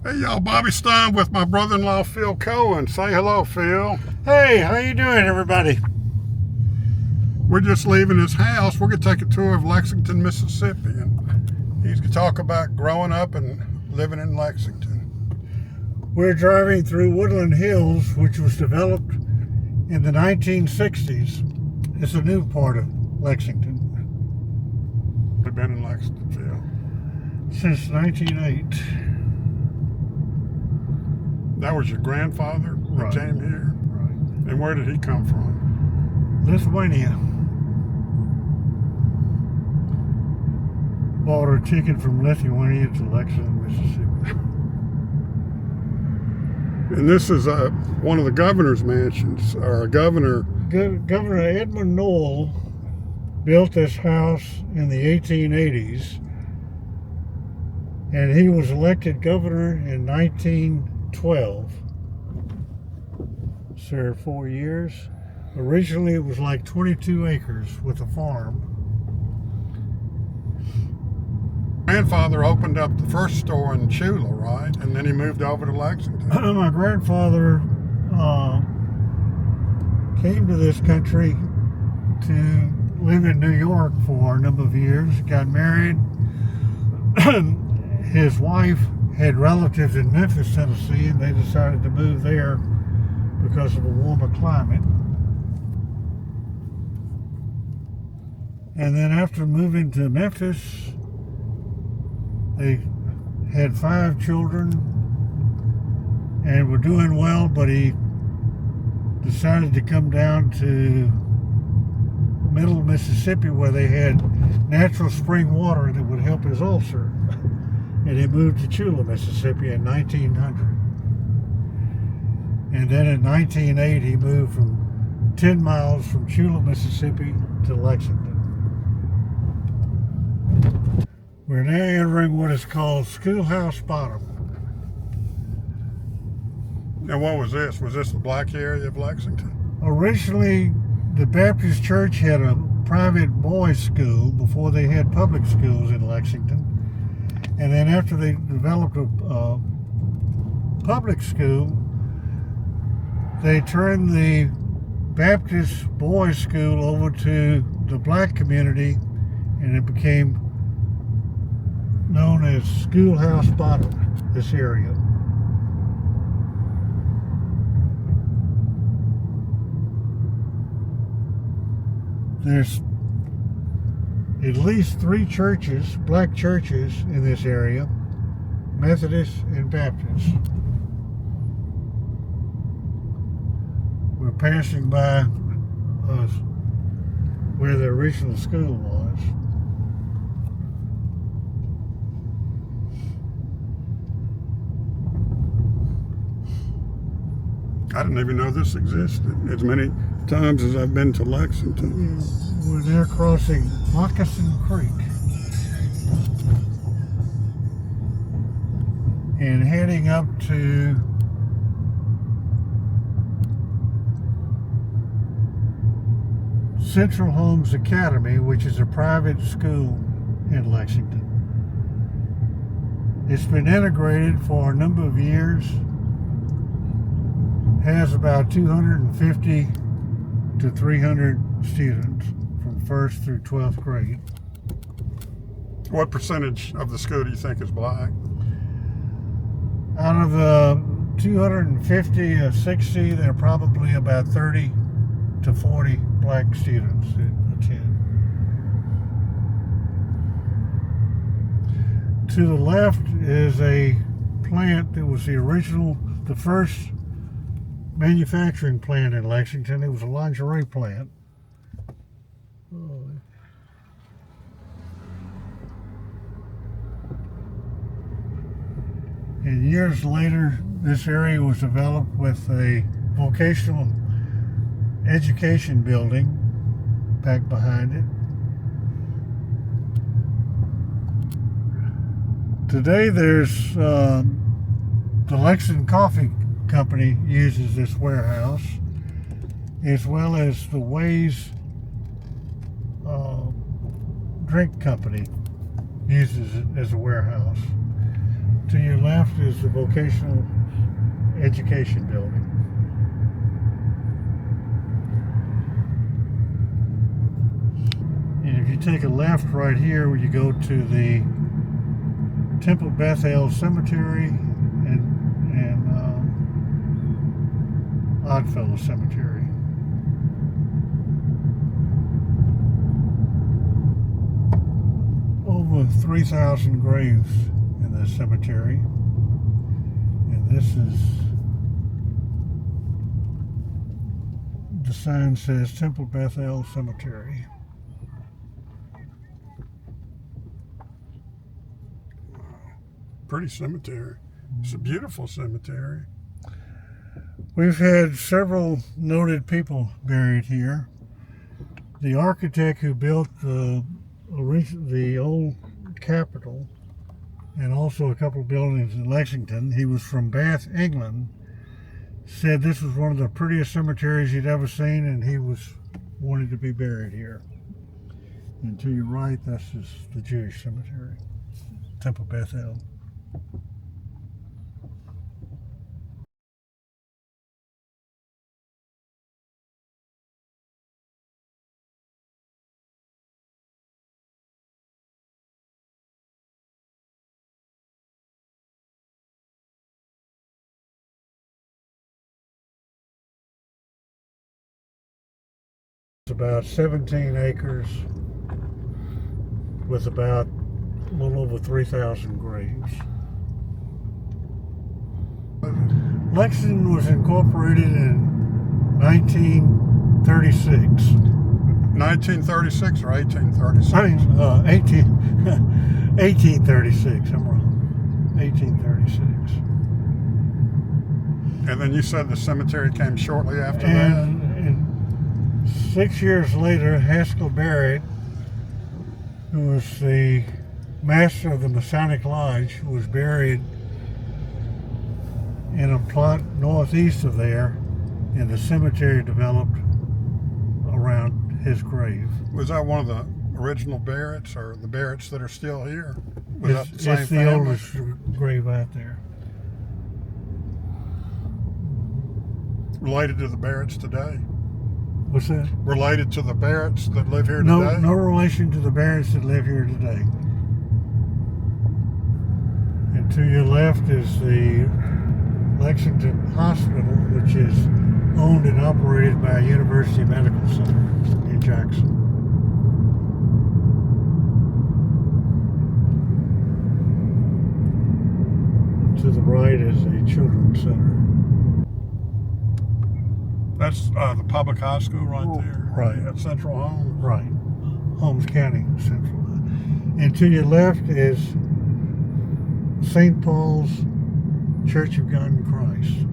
Hey y'all, Bobby Stein with my brother-in-law Phil Cohen. Say hello, Phil. Hey, how you doing, everybody? We're just leaving his house. We're gonna take a tour of Lexington, Mississippi, and he's gonna talk about growing up and living in Lexington. We're driving through Woodland Hills, which was developed in the 1960s. It's a new part of Lexington. We've been in Lexington, Phil. Since 1908. That was your grandfather that Right. came here? Right. And where did he come from? Lithuania. Bought a ticket from Lithuania to Lexington, Mississippi. And this is one of the governor's mansions, or governor. Governor Edmund Noel built this house in the 1880s, and he was elected governor in 1912. Served 4 years. Originally it was like 22 acres with a farm. Grandfather opened up the first store in Chula, right? And then he moved over to Lexington. My grandfather came to this country to live in New York for a number of years, got married. His wife had relatives in Memphis, Tennessee, and they decided to move there because of a warmer climate. And then after moving to Memphis, they had 5 children and were doing well, but he decided to come down to middle Mississippi where they had natural spring water that would help his ulcer. And he moved to Chula, Mississippi in 1900. And then in 1908, he moved from 10 miles from Chula, Mississippi to Lexington. We're now entering what is called Schoolhouse Bottom. And what was this? Was this the black area of Lexington? Originally, the Baptist Church had a private boys' school before they had public schools in Lexington. And then after they developed a public school, they turned the Baptist boys' school over to the black community, and it became known as Schoolhouse Bottom, this area. There's at least 3 churches, black churches in this area, Methodist and Baptist. We're passing by where the original school was. I didn't even know this existed. As many times as I've been to Lexington. We're now crossing Moccasin Creek and heading up to Central Homes Academy, which is a private school in Lexington. It's been integrated for a number of years. Has about 250 to 300 students from 1st through 12th grade. What percentage of the school do you think is black? Out of the 250 or 60, there are probably about 30 to 40 black students that attend. To the left is a plant that was the first manufacturing plant in Lexington. It was a lingerie plant. And years later, this area was developed with a vocational education building back behind it. Today there's the Lexington Coffee Company uses this warehouse, as well as the Ways Drink Company uses it as a warehouse. To your left is the vocational education building. And if you take a left right here, you go to the Temple Beth-El Cemetery and Oddfellow Cemetery. Over 3,000 graves in the cemetery, and this is, the sign says Temple Beth-El Cemetery. Pretty cemetery. It's a beautiful cemetery. We've had several noted people buried here. The architect who built the old Capitol and also a couple of buildings in Lexington, he was from Bath, England, said this was one of the prettiest cemeteries he'd ever seen, and he wanted to be buried here. And to your right, this is the Jewish cemetery, Temple Beth-El. It's about 17 acres with about a little over 3,000 graves. Lexington was incorporated in 1936. 1936 or 1836? 1836, I'm wrong. 1836. And then you said the cemetery came shortly after that? And 6 years later, Haskell Barrett, who was the master of the Masonic Lodge, was buried in a plot northeast of there, and the cemetery developed around his grave. Was that one of the original Barretts, or the Barretts that are still here? Was that the same It's the family? oldest grave out there. Related to the Barretts today? What's that? Related to the Barretts that live here No, today? no relation to the Barretts that live here today. And to your left is the Lexington Hospital, which is owned and operated by a University Medical Center in Jackson. To the right is a children's center. That's the public high school right there. Right. At Central Home. Right. Holmes County Central. And to your left is St. Paul's Church of God in Christ.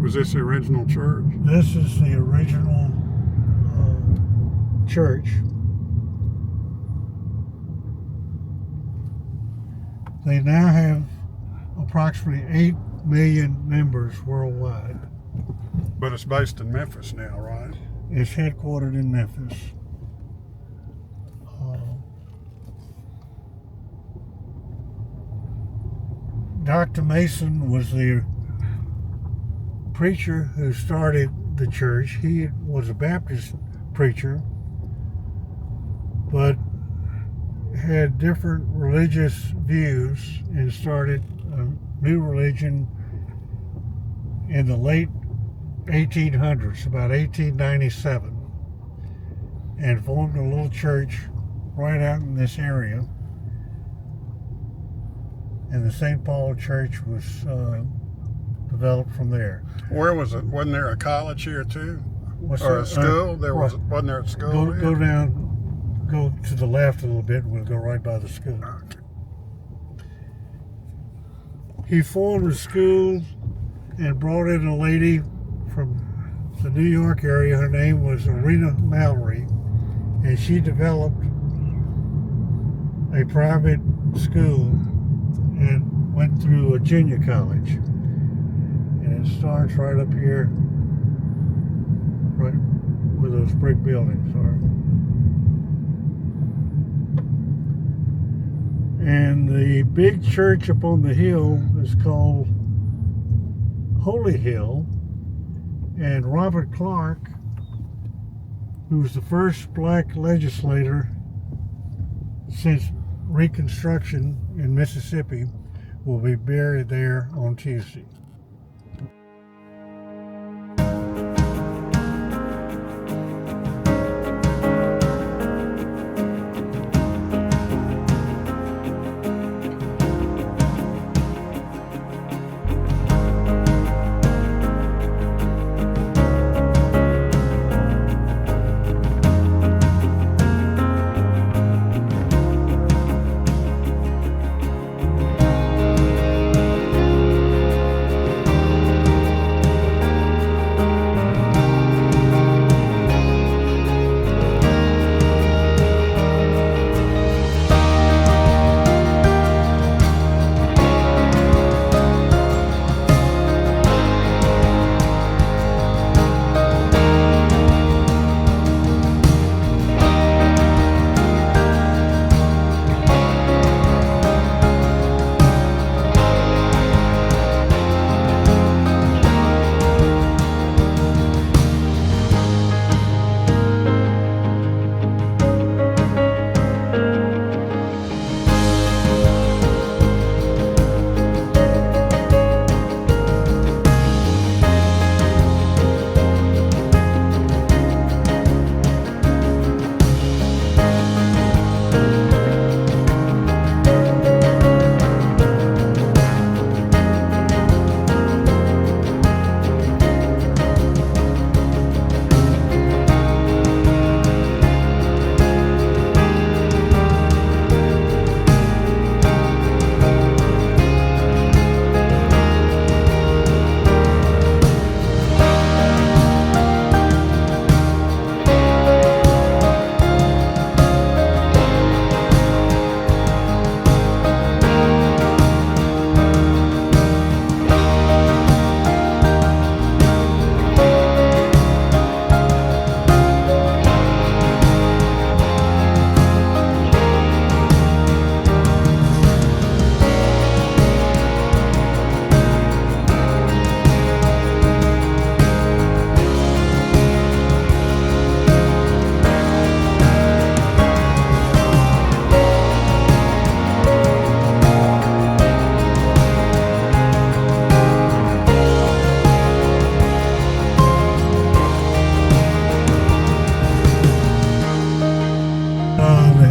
Was this the original church? This is the original church. They now have approximately 8 million members worldwide. But it's based in Memphis now, right? It's headquartered in Memphis. Dr. Mason was the preacher who started the church. He was a Baptist preacher, but had different religious views and started a new religion in the late 1800s, about 1897, and formed a little church right out in this area. And the St. Paul Church was developed from there. Where was it? Wasn't there a college here too? What's Or that? a school? Right. Wasn't there a school here? Go down, go to the left a little bit, and we'll go right by the school. Okay. He formed a school and brought in a lady from the New York area. Her name was Arena Mallory, and she developed a private school and went through a junior college. And it starts right up here, right where those brick buildings are. And the big church up on the hill is called Holy Hill. And Robert Clark, who was the first black legislator since Reconstruction in Mississippi, will be buried there on Tuesday.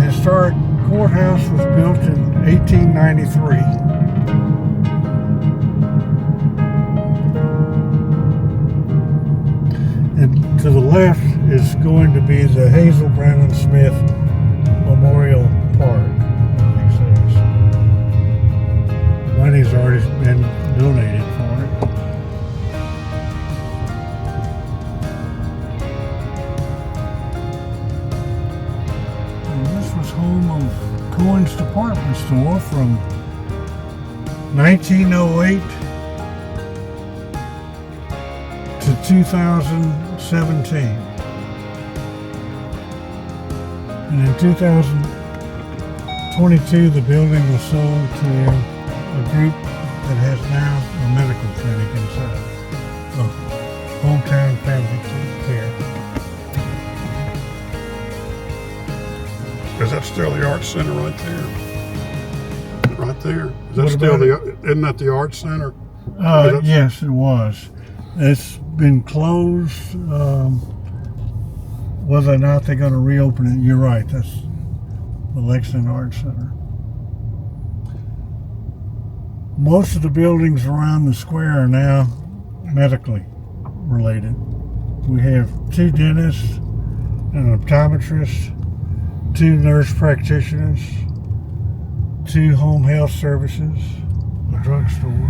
Historic courthouse was built in 1893. And to the left is going to be the Hazel Brandon Smith Memorial Park. Money's already been donated for it. Home of Cohen's department store from 1908 to 2017. And in 2022, the building was sold to a group that has now a medical clinic inside. Hometown Family Care. Is that still the Arts Center right there? Right there. Is that What still about isn't that the Arts Center? Yes, it was. It's been closed. Whether or not they're going to reopen it, you're right. That's the Lexington Arts Center. Most of the buildings around the square are now medically related. We have 2 dentists, an optometrist, 2 nurse practitioners, 2 home health services, a drugstore.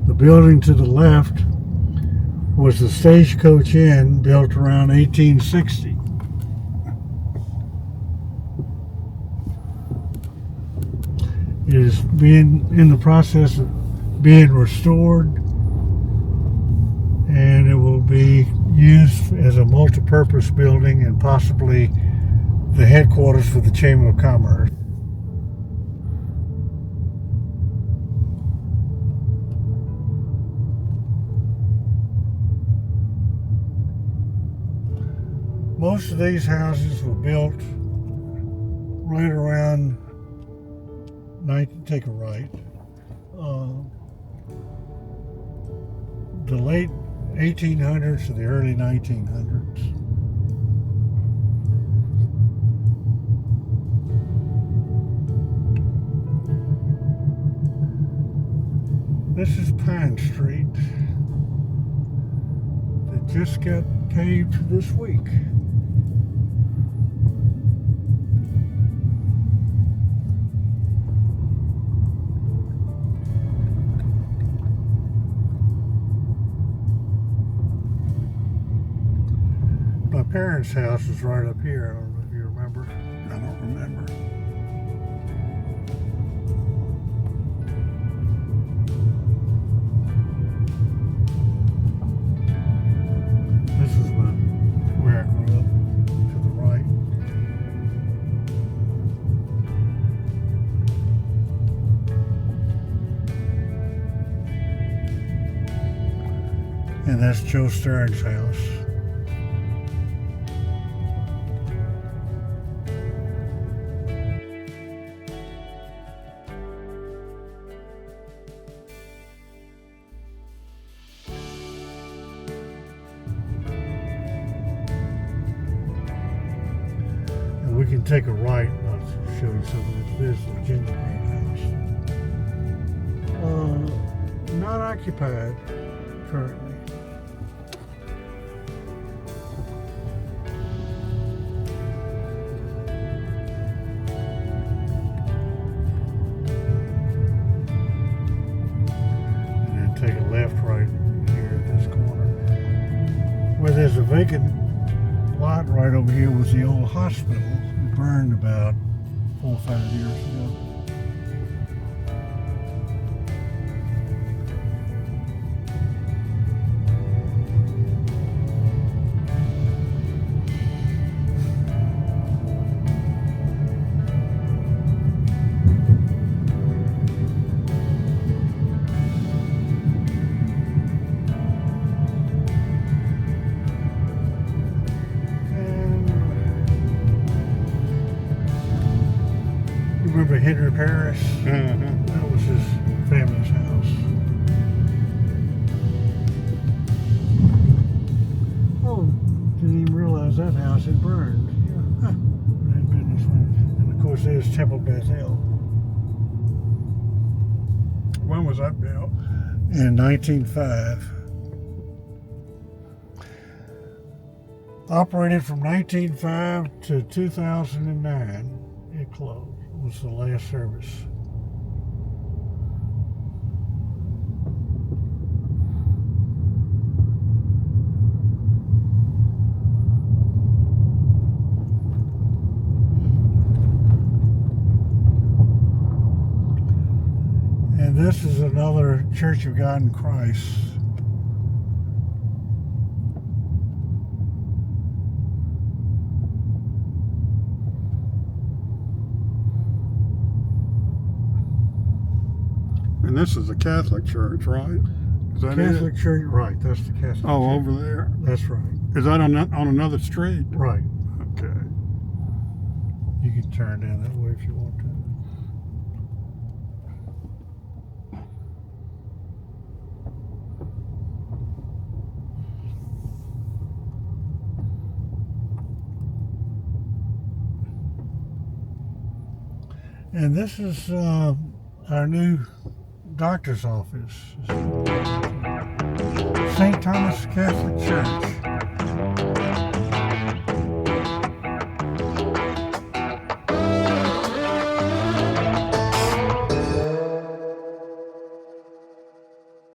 The building to the left was the Stagecoach Inn, built around 1860. It is in the process of being restored, and it will be used as a multi-purpose building and possibly the headquarters for the Chamber of Commerce. Most of these houses were built right around, take a right, the late 1800s to the early 1900s. This is Pine Street. It just got paved this week. My parents' house was right up here. I don't know if you remember. I don't remember. This is where I grew up, to the right. And that's Joe Stern's house. We can take a right. I'll show you something. This is the gingerbread house. Not occupied currently. And then take a left right here at this corner. Where there's a vacant lot right over here was the old hospital. It burned about 4 or 5 years ago. Remember Henry Paris? Mm-hmm. That was his family's house. Oh, didn't even realize that house had burned. Yeah, huh. That business went. And of course, there's Temple Beth-El. When was that built? In 1905. Operated from 1905 to 2009. It closed. Was the last service. And this is another Church of God in Christ. And this is the Catholic church, right? Is that Catholic it? Church, right? That's the Catholic. Oh, Church. over there. That's right. Is that on another street? Right. Okay. You can turn down that way if you want to. And this is our new doctor's office. St. Thomas Catholic Church.